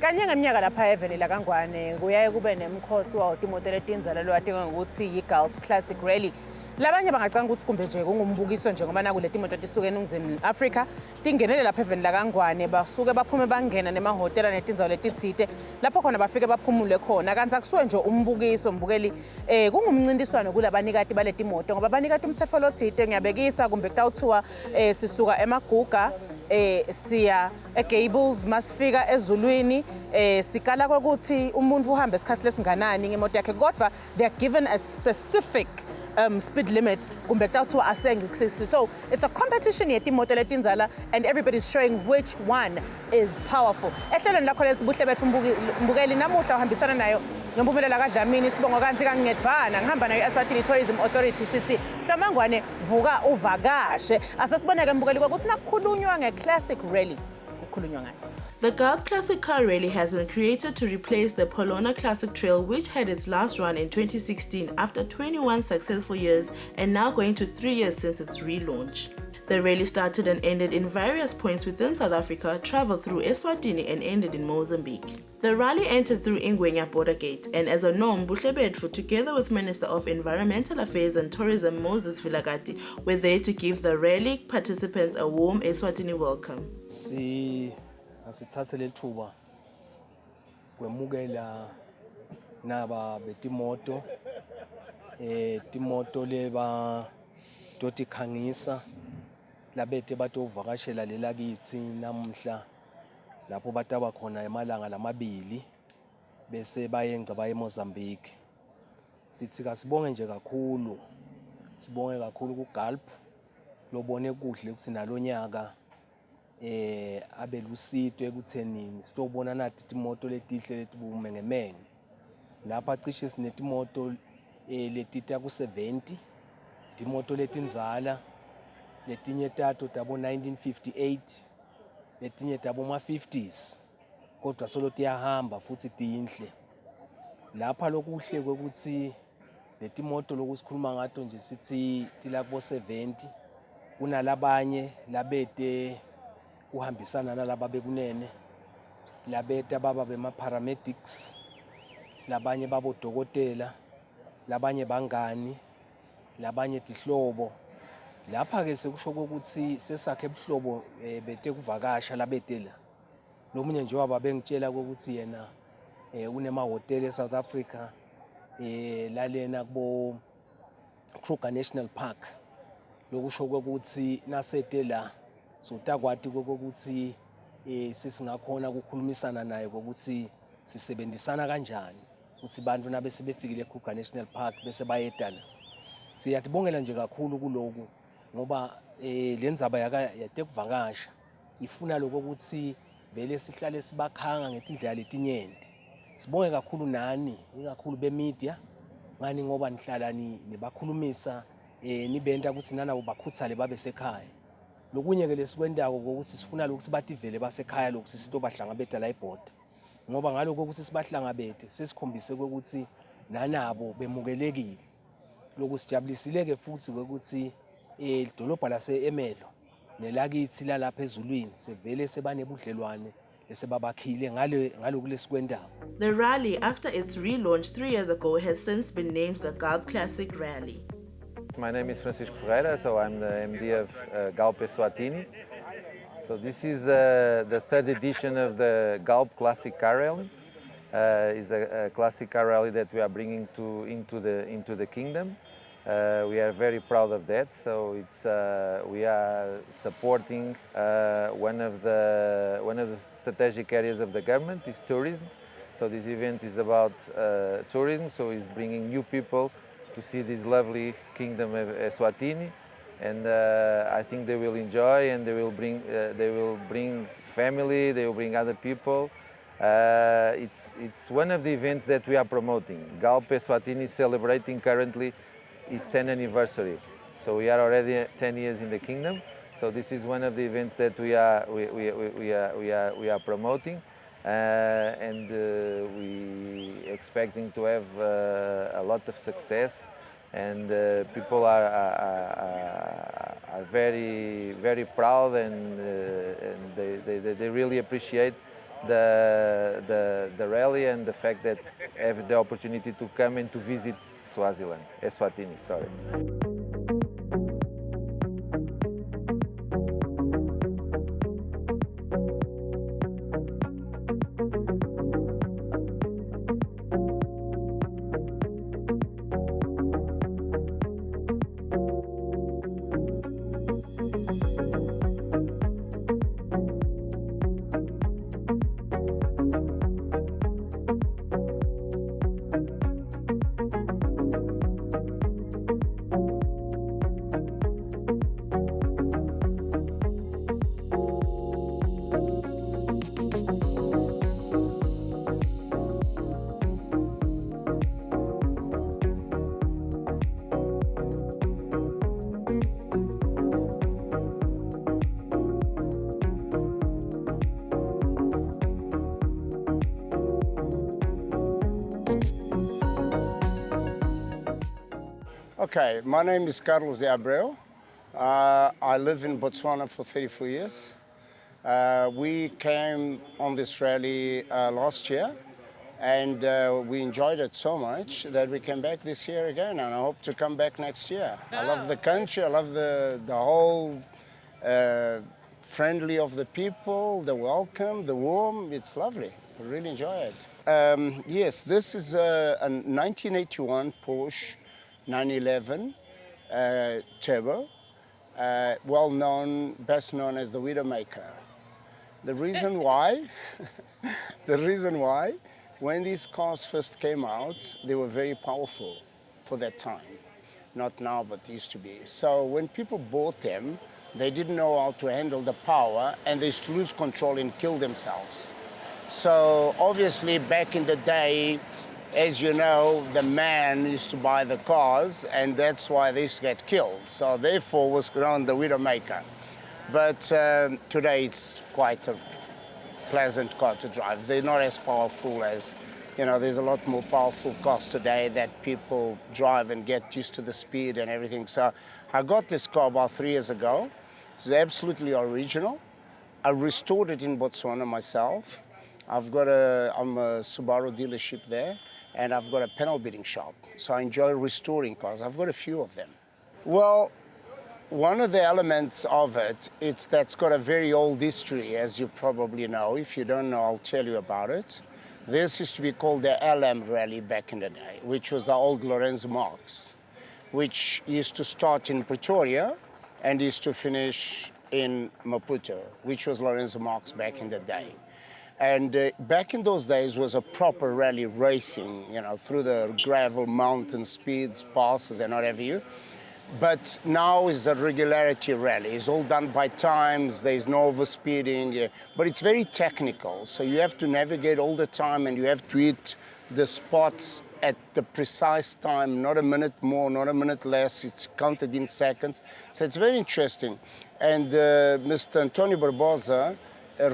Kanye ngeminyaka lapha eveni la kaNgwane kuyaye kube nemkhosi wawo timoto letinzala lwatinga ngokuthi yi-Gulf Classic Rally. Labanye bangacanga ukuthi kumbe nje kungumbukiso nje ngoba naku leti moto tisuke eNingizimu Afrika tingenele lapha eveni la kaNgwane basuke baphume bangena nemahhotela netinzawo letitsite lapho khona bafike baphumule khona kanti akusuke nje umbukiso mbukeli kungumncintiswano kulabanikati baleti moto ngoba banikati umtsetfo lotsite ngiyabekisa kumbe kutawuthiwa sisuka eMaguga siya eGables masifika ezulwini sikala ukuthi umuntu uhambe isikhathi lesinganani ngemoto yakhe kodwa they are given a specific speed limit kumbe kuthiwa asenge ku-60. So it's a competition yetimoto letinzala and everybody's showing which one is powerful. Ehlelweni lakho lethi Buhle Betfu mbukeli namuhla uhambisana nayo ngempumelelo kaDlamini Sibongo kanti kangedvana ngihamba nayo Eswatini Tourism Authority sithi Mangwane vuka uvakashe asesiboneke mbukeli ukuthi nakukhulunywa nge-Classic Rally kukhulunywa ngayo. The Gulf Classic Car Rally has been created to replace the Polona Classic Trail, which had its last run in 2016 after 21 successful years and now going to 3 years since its relaunch. The rally started and ended in various points within South Africa, traveled through Eswatini and ended in Mozambique. The rally entered through Ingwenya border gate, and as a norm, Buhle Betfu, together with Minister of Environmental Affairs and Tourism Moses Vilakazi, were there to give the rally participants a warm Eswatini welcome. Asithathe lethuba kwemukela naba betimoto timoto leba toti khangisa labete batovakashela lelakithi namhla lapho bataba khona emalanga lamabili bese bayengca baye eMozambique. Sithi kasibonge nje kakhulu, sibonge kakhulu kuGulf lobone kuhle ukuthi nalonyaka abelusito ekuthenini sitobona nathi timoto letihle letibumengemenge lapha cishe sinetimoto letita ku-70 timoto letinzala letinye tato tabo 1958 letinye tabo ma-50s kodwa solo tiyahamba futhi tiyinhle lapha lokuhle kwekuthi letimoto lokusikhuluma ngato nje sithi tilakubo 70 kunalabanye labete uhambisana nalaba bekunene labeta baba bema-paramedics labanye babodokotela labanye bangani labanye tihlobo lapha-ke sekusho ukuthi sesakhe ebuhlobo bete kuvakasha labetela lomunye nje waba bengitshela ukuthi yena unemahhotela eSouth Africa lalena kubo Kruger National Park lokusho ukuthi nasetela so takwati kokuthi sisingakhona ukukhulumisana naye ukuthi sisebenzisana kanjani ukuthi bantu nabe sebefikile eKruger National Park bese bayedala. Siyatibongela nje kakhulu kuloku ngoba lenzaba yatekuvakasha ifuna lokho ukuthi vele sihlale sibakhanga ngetindlela letinyenti. Sibonge kakhulu nani ikakhulu bemedia ngani ngoba nihlala nibakhulumisa nibenta ukuthi nana bakhuthale babe sekhaya. Lokunye ke lesikwendako ukuthi sifuna ukuthi bativele basekhaya lokuthi sitobahlangabeta la ibhoda ngoba ngaloko ukuthi sibahlangabete sesikhombise ukuthi nanabo bemukelekile lokusijabulisileke futhi ukuthi idolobha lase-Emelo nelakithi lalapha ezulwini sevele sebanebudlelwane lesebabakhile ngaloku lesikwendako. The rally, after its relaunch 3 years ago, has since been named the Gulf Classic Rally. My name is Francisco Ferreira, so I'm the MD of Gulf Eswatini. So this is the third edition of the Gulf Classic Car Rally. It's a classic car rally that we are bringing into the kingdom. We are very proud of that. So we are supporting one of the strategic areas of the government is tourism. So this event is about tourism. So it's bringing new people to see this lovely kingdom of Eswatini, and I think they will enjoy, and they will bring family, they will bring other people. It's one of the events that we are promoting. Gulf Eswatini is celebrating currently its 10th anniversary, so we are already 10 years in the kingdom. So this is one of the events that we are promoting. And we expecting to have a lot of success, and people are very proud, and they really appreciate the rally and the fact that I have the opportunity to come and to visit Swaziland, Eswatini, sorry. Okay, my name is Carlos de Abreu. I live in Botswana for 34 years. We came on this rally last year, and we enjoyed it so much that we came back this year again, and I hope to come back next year. I love the country, I love the whole friendly of the people, the welcome, the warm. It's lovely. I really enjoy it. Yes, this is a 1981 Porsche 911 Turbo, well known, best known as the Widowmaker. The reason why, when these cars first came out, they were very powerful for that time. Not now, but used to be. So when people bought them, they didn't know how to handle the power, and they used to lose control and kill themselves. So obviously back in the day, as you know, the man used to buy the cars, and that's why they used to get killed. So therefore was known the Widowmaker. But today it's quite a pleasant car to drive. They're not as powerful as, there's a lot more powerful cars today that people drive and get used to the speed and everything. So I got this car about 3 years ago. It's absolutely original. I restored it in Botswana myself. I'm a Subaru dealership there, and I've got a panel beating shop. So I enjoy restoring cars. I've got a few of them. Well, one of the elements of it, that's got a very old history, as you probably know. If you don't know, I'll tell you about it. This used to be called the LM Rally back in the day, which was the old Lorenzo Marx, which used to start in Pretoria and used to finish in Maputo, which was Lorenzo Marx back in the day. And back in those days was a proper rally racing, through the gravel mountain speeds, passes and whatever you. But now is a regularity rally. It's all done by times, there's no overspeeding, but it's very technical. So you have to navigate all the time, and you have to hit the spots at the precise time, not a minute more, not a minute less. It's counted in seconds. So it's very interesting. And Mr. Antonio Barbosa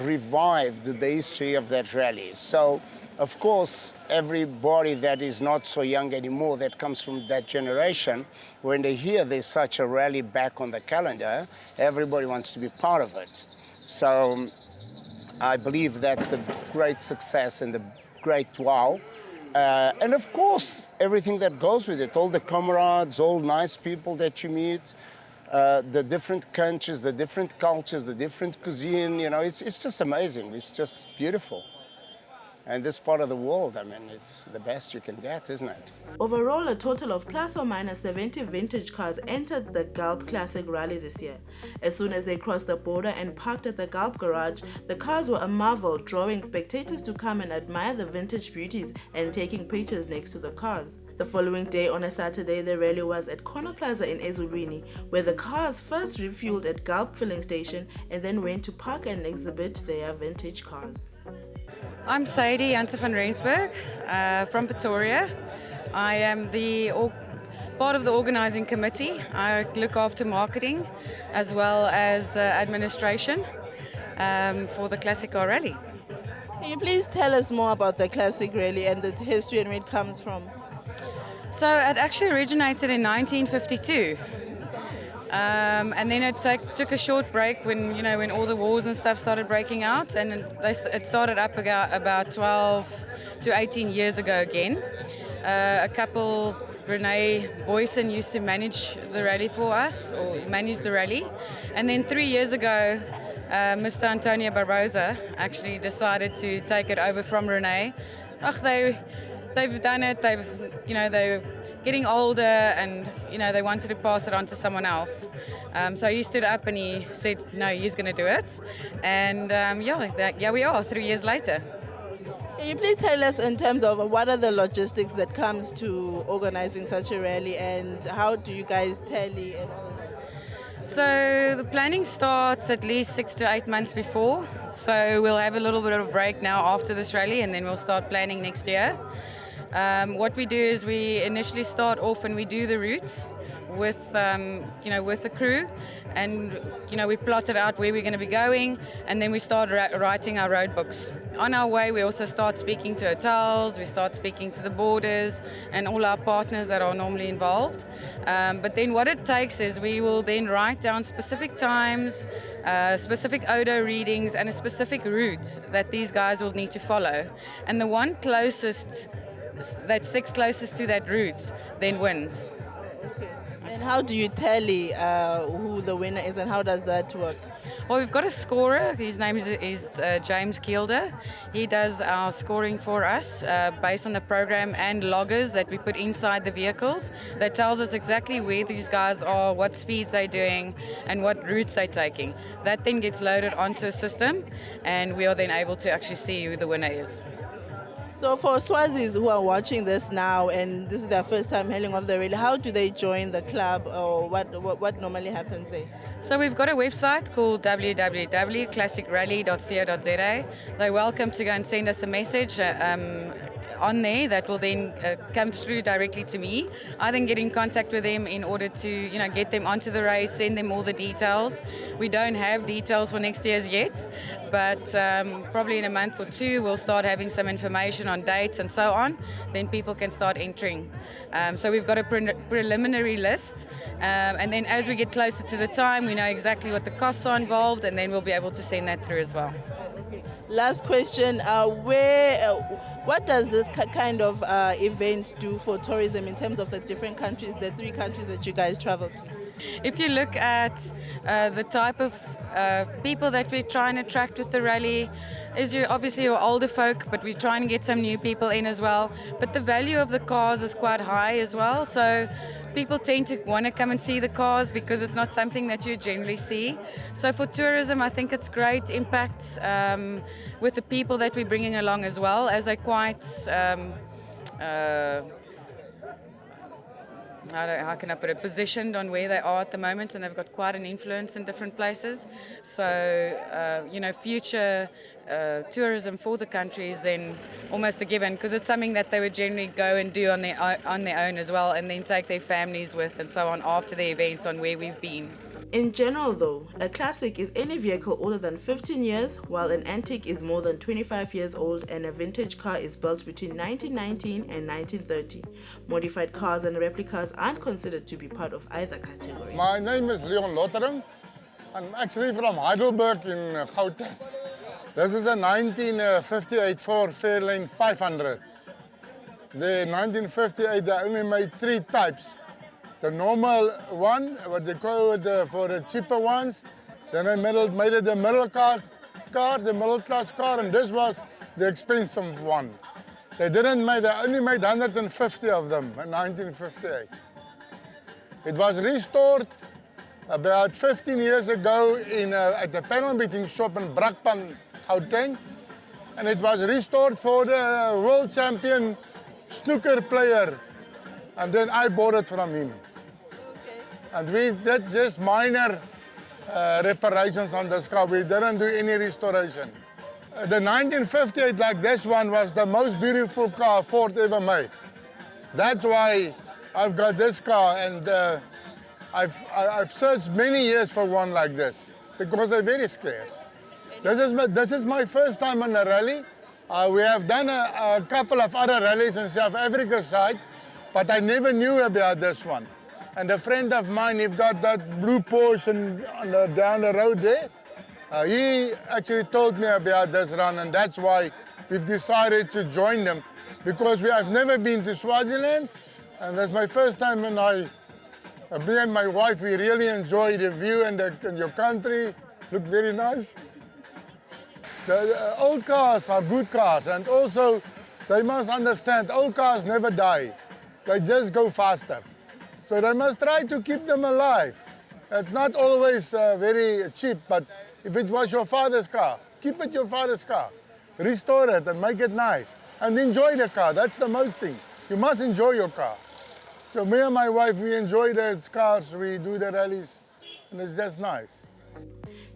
revived the history of that rally. So, of course, everybody that is not so young anymore, that comes from that generation, when they hear there's such a rally back on the calendar, everybody wants to be part of it. So I believe that's the great success and the great wow. And of course, everything that goes with it, all the comrades, all nice people that you meet, the different countries, the different cultures, the different cuisine, it's just amazing. It's just beautiful. And this part of the world, it's the best you can get, isn't it? Overall, a total of plus or minus 70 vintage cars entered the Gulp Classic Rally this year. As soon as they crossed the border and parked at the Gulp garage, the cars were a marvel, drawing spectators to come and admire the vintage beauties and taking pictures next to the cars. The following day, on a Saturday, the rally was at Corner Plaza in Eswatini, where the cars first refueled at Gulp filling station and then went to park and exhibit their vintage cars. I'm Sadie Janssen van Rensburg from Pretoria. I am part of the organizing committee. I look after marketing as well as administration for the Classic Car Rally. Can you please tell us more about the Classic Rally and the history and where it comes from? So it actually originated in 1952. And then it took a short break when, you know, when all the wars and stuff started breaking out, and it started up about 12 to 18 years ago again. A couple, Renee Boyson, used to manage the rally for us, or manage the rally. And then 3 years ago, Mr. Antonio Barbosa actually decided to take it over from Renee. They've done it, they're getting older, and, you know, they wanted to pass it on to someone else. So he stood up and he said, no, he's going to do it. And yeah, we are 3 years later. Can you please tell us in terms of what are the logistics that comes to organizing such a rally, and how do you guys tally and all of that? So the planning starts at least 6 to 8 months before. So we'll have a little bit of a break now after this rally, and then we'll start planning next year. What we do is we initially start off and we do the route with the crew, and, you know, we plotted out where we're going to be going, and then we start writing our road books. On our way, we also start speaking to hotels, we start speaking to the borders and all our partners that are normally involved. But then what it takes is we will then write down specific times, specific odor readings, and a specific route that these guys will need to follow. And the one closest, that sticks closest to that route, then wins. And how do you tally who the winner is, and how does that work? Well, we've got a scorer. His name is James Kielder. He does our scoring for us based on the program and loggers that we put inside the vehicles. That tells us exactly where these guys are, what speeds they're doing, and what routes they're taking. That then gets loaded onto a system, and we are then able to actually see who the winner is. So for Swazis who are watching this now and this is their first time hailing off the rally, how do they join the club, or what normally happens there? So we've got a website called www.classicrally.co.za. They're welcome to go and send us a message on there that will then come through directly to me. I then get in contact with them in order to, you know, get them onto the race, send them all the details. We don't have details for next year's yet, but probably in a month or two we'll start having some information on dates and so on. Then people can start entering. So we've got a preliminary list, and then as we get closer to the time, we know exactly what the costs are involved, and then we'll be able to send that through as well. Last question, what does this kind of event do for tourism in terms of the different countries, the 3 countries that you guys traveled to? If you look at the type of people that we try and attract with the rally, is obviously your older folk, but we try and get some new people in as well. But the value of the cars is quite high as well, so people tend to want to come and see the cars because it's not something that you generally see. So for tourism, I think it's great impact with the people that we're bringing along as well, as they're quite how can I put it, positioned on where they are at the moment, and they've got quite an influence in different places. So, future tourism for the country is then almost a given, because it's something that they would generally go and do on their own as well, and then take their families with and so on after the events on where we've been. In general though, a classic is any vehicle older than 15 years, while an antique is more than 25 years old, and a vintage car is built between 1919 and 1930. Modified cars and replicas aren't considered to be part of either category. My name is Leon Lottering. I'm actually from Heidelberg in Gauteng. This is a 1958 Ford Fairlane 500. The 1958, they only made 3 types. The normal one, what they call it for the cheaper ones. Then they made it the middle car, the middle class car, and this was the expensive one. They only made 150 of them in 1958. It was restored about 15 years ago at the panel beating shop in Brakpan, Gauteng. And it was restored for the world champion snooker player. And then I bought it from him. And we did just minor reparations on this car. We didn't do any restoration. The 1958, like this one, was the most beautiful car Ford ever made. That's why I've got this car, and I've searched many years for one like this, because they're very scarce. This is my first time on a rally. We have done a couple of other rallies in South Africa side, but I never knew about this one. And a friend of mine, he's got that blue Porsche down the road there. He actually told me about this run, and that's why we've decided to join them, because I've never been to Swaziland, and that's my first time, and me and my wife, we really enjoy the view and your country. Look very nice. The old cars are good cars, and also they must understand old cars never die. They just go faster. So they must try to keep them alive. It's not always very cheap, but if it was your father's car, keep it your father's car. Restore it and make it nice. And enjoy the car, that's the most thing. You must enjoy your car. So me and my wife, we enjoy the cars, we do the rallies, and it's just nice.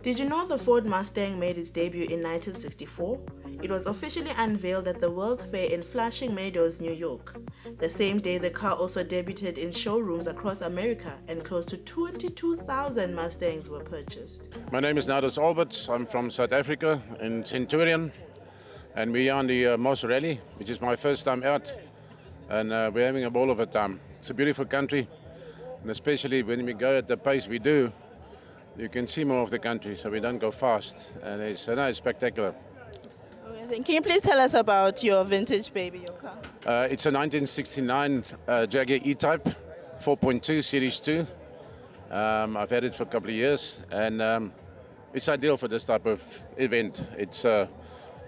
Did you know the Ford Mustang made its debut in 1964? It was officially unveiled at the World's Fair in Flushing Meadows, New York. The same day, the car also debuted in showrooms across America, and close to 22,000 Mustangs were purchased. My name is Nadas Albert. I'm from South Africa in Centurion, and we are on the Moss Rally, which is my first time out, and we're having a ball of a time. It's a beautiful country, and especially when we go at the pace we do, you can see more of the country, so we don't go fast, and it's spectacular. Can you please tell us about your vintage baby, your car? It's a 1969 Jaguar E-Type, 4.2 Series 2. I've had it for a couple of years, and it's ideal for this type of event. It's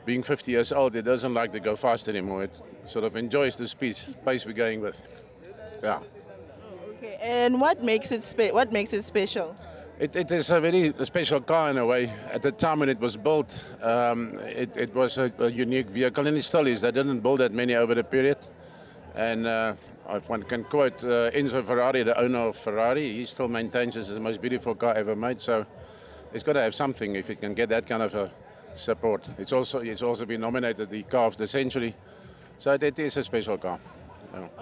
being 50 years old, it doesn't like to go fast anymore. It sort of enjoys the pace we're going with. Yeah. Okay. And what makes it special? It is a very special car in a way. At the time when it was built, it was a unique vehicle, and it still is. They didn't build that many over the period. And if one can quote Enzo Ferrari, the owner of Ferrari, he still maintains this as the most beautiful car ever made. So it's got to have something if it can get that kind of a support. It's also been nominated the car of the century. So it is a special car.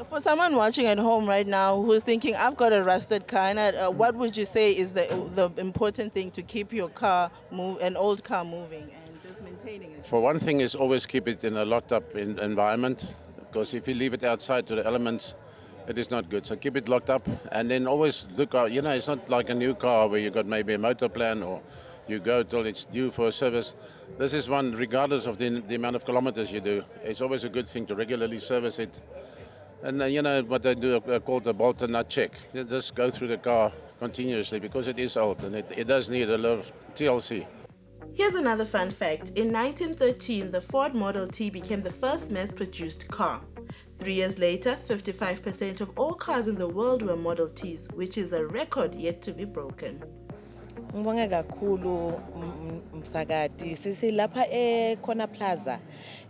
For someone watching at home right now who's thinking, I've got a rusted car, and what would you say is the important thing to keep your car an old car moving and just maintaining it? For one thing is always keep it in a locked up environment, because if you leave it outside to the elements, it is not good. So keep it locked up, and then always look out. You know, it's not like a new car where you got maybe a motor plan or you go till it's due for a service. This is one, regardless of the amount of kilometers you do, it's always a good thing to regularly service it. And you know what they do, called a bolt and nut check. You just go through the car continuously because it is old and it does need a lot of TLC. Here's another fun fact. In 1913, the Ford Model T became the first mass-produced car. 3 years later, 55% of all cars in the world were Model Ts, which is a record yet to be broken. Ngibonge kakhulu Msakati sisi lapha ekhona plaza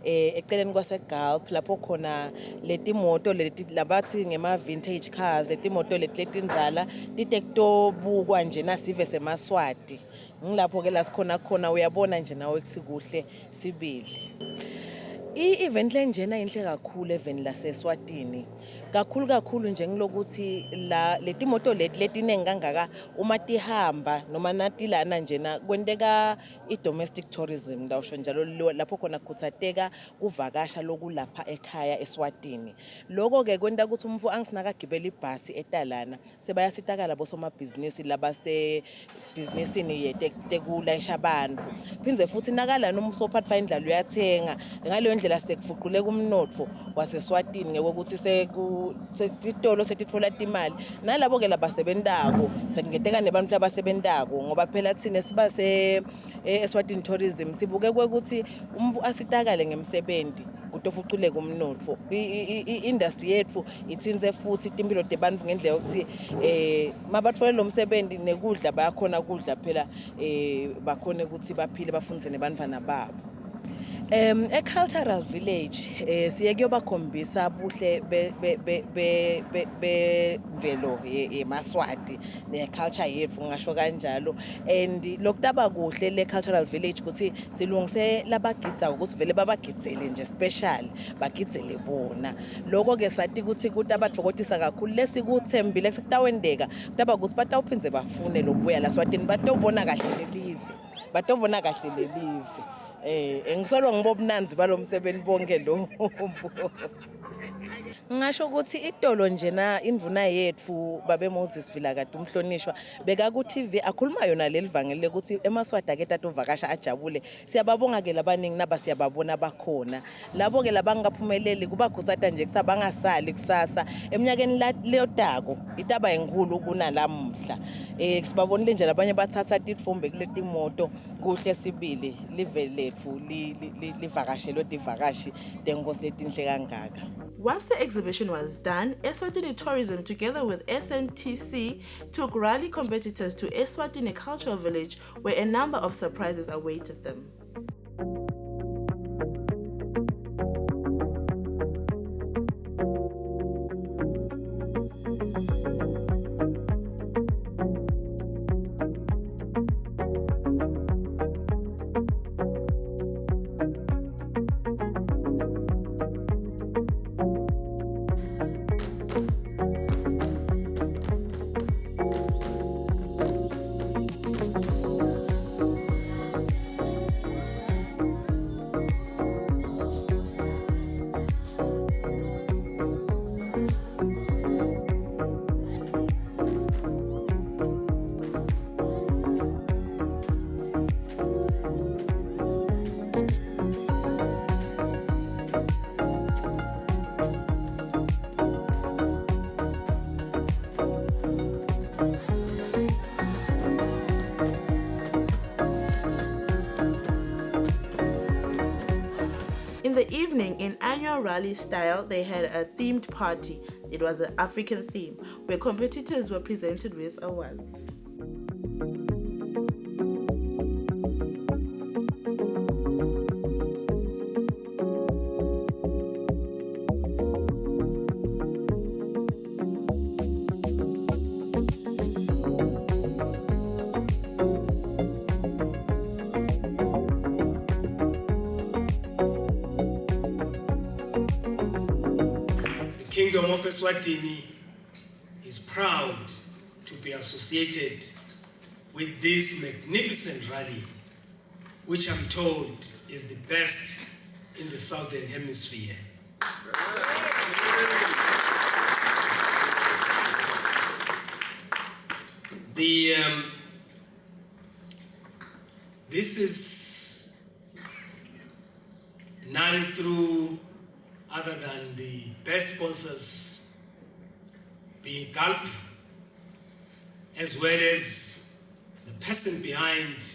eceleni kwase Gulp lapho khona leti moto leti labathi ngema vintage cars leti moto letinzala titekutobukwa nje nasive semaswati ngilapho ke la sikhona khona uyabona nje nawe kusikuhle sibili. I-event lenjena inhle kakhulu event lase Eswatini. Kakhulu nje ngilokuthi leti moto letiningi kangaka uma tihamba noma nathi lana njena kwenteka i-domestic tourism ndawusho njalo lapho khona kuthatheka kuvakasha lokulapha ekhaya Eswatini. Lokho ke kwenta ukuthi umfu angisinaka gibela ibhasi etalana sebayasitakala bosomabhizinisi labase businessini yetekulayisha abantu. Phinze futhi nakalana umsophatha indlalo uyathenga ngaleyo ndlela sekufuqule kumnotfo waseswatini ngokuthi sekutolo setitfola imali nalabo ke labasebentako sekungeteka nebantu labasebentako ngoba phela thina siba Eswatini tourism sibuke ukuthi umfu asitakale ngemsebenzi kutofuqule kumnotfo i-industry yethu itsinze futhi impilo tebantu ngendlela yokuthi mabatfola lo msebenzi nekudla bayakhona kudla phela bakhona ukuthi baphile bafundise nebantwana babo. A cultural village siye kuyobakhombisa buhle bemvelo yeMaswati ne culture yethu ngisho kanjalo and lokutaba kuhle le cultural village ukuthi silungise labagidza ukuthi vele babagitsele nje special bagidzele bona lokho ke sathi ukuthi kutabadvokotisa kakhulu lesikuthembile sekutawendeka kutaba ukuthi batawuphinze bafune lobuya la Swatini batobona kahle lelive ngisolwa ngibobunanzi balomsebenzi bonke lo. Ngisho ukuthi itolo njena indvuna yethu babe Moses Vilakade umhlonishwa beka ku TV akhuluma yona leli vangeli ukuthi eMaswati ake tatovakasha ajabule. Siyababonga ke labaningi naba siyababona bakhona. Labo ke labangaphumeleli kuba khutsata nje kusabangasali kusasa eminyakeni leyotako itaba enkulu kunalamuhla. Sibabonile nje labanye bathatha titfombe kuleti moto kuhle sibili live lethu livakashelo tivakashi tenkosi letinhle kangaka. Once the exhibition was done, Eswatini Tourism together with SNTC took rally competitors to Eswatini Cultural Village where a number of surprises awaited them. In the evening, in annual rally style, they had a themed party. It was an African theme, where competitors were presented with awards. Kingdom of Eswatini is proud to be associated with this magnificent rally, which I'm told is the best in the Southern Hemisphere. This is none through other than the best sponsors being Gulp, as well as the person behind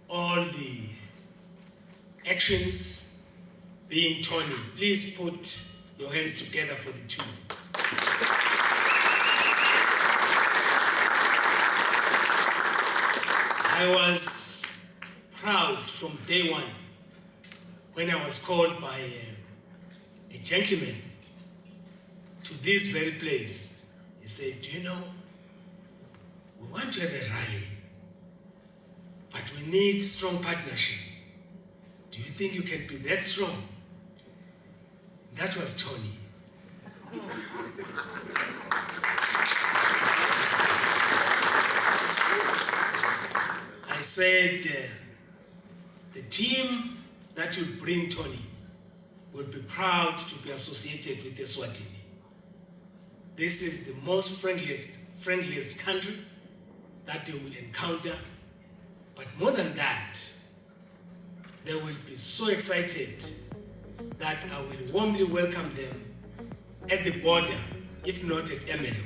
all the actions being Tony. Please put your hands together for the two. I was proud from day one when I was called by a gentleman to this very place. He said, do you know, we want to have a rally, but we need strong partnership. Do you think you can be that strong? That was Tony. I said, the team that will bring Tony will be proud to be associated with Eswatini. This is the most friendliest country that they will encounter. But more than that, they will be so excited that I will warmly welcome them at the border, if not at Emelo.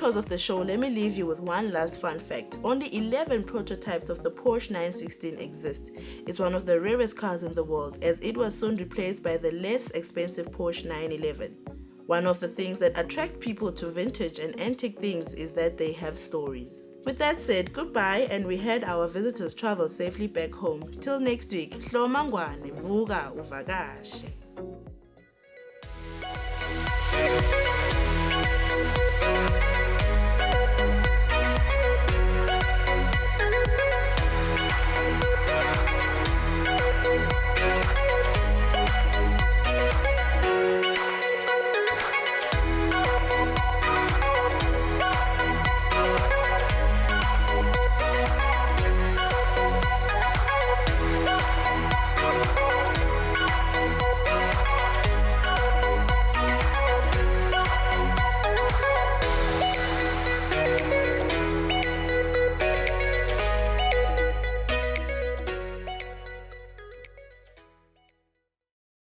close off the show, let me leave you with one last fun fact. Only 11 prototypes of the Porsche 916 exist. It's one of the rarest cars in the world, as it was soon replaced by the less expensive Porsche 911. One of the things that attract people to vintage and antique things is that they have stories. With that said, goodbye, and we had our visitors travel safely back home. Till next week, Hlomangwane, Vuga, Uvakashe.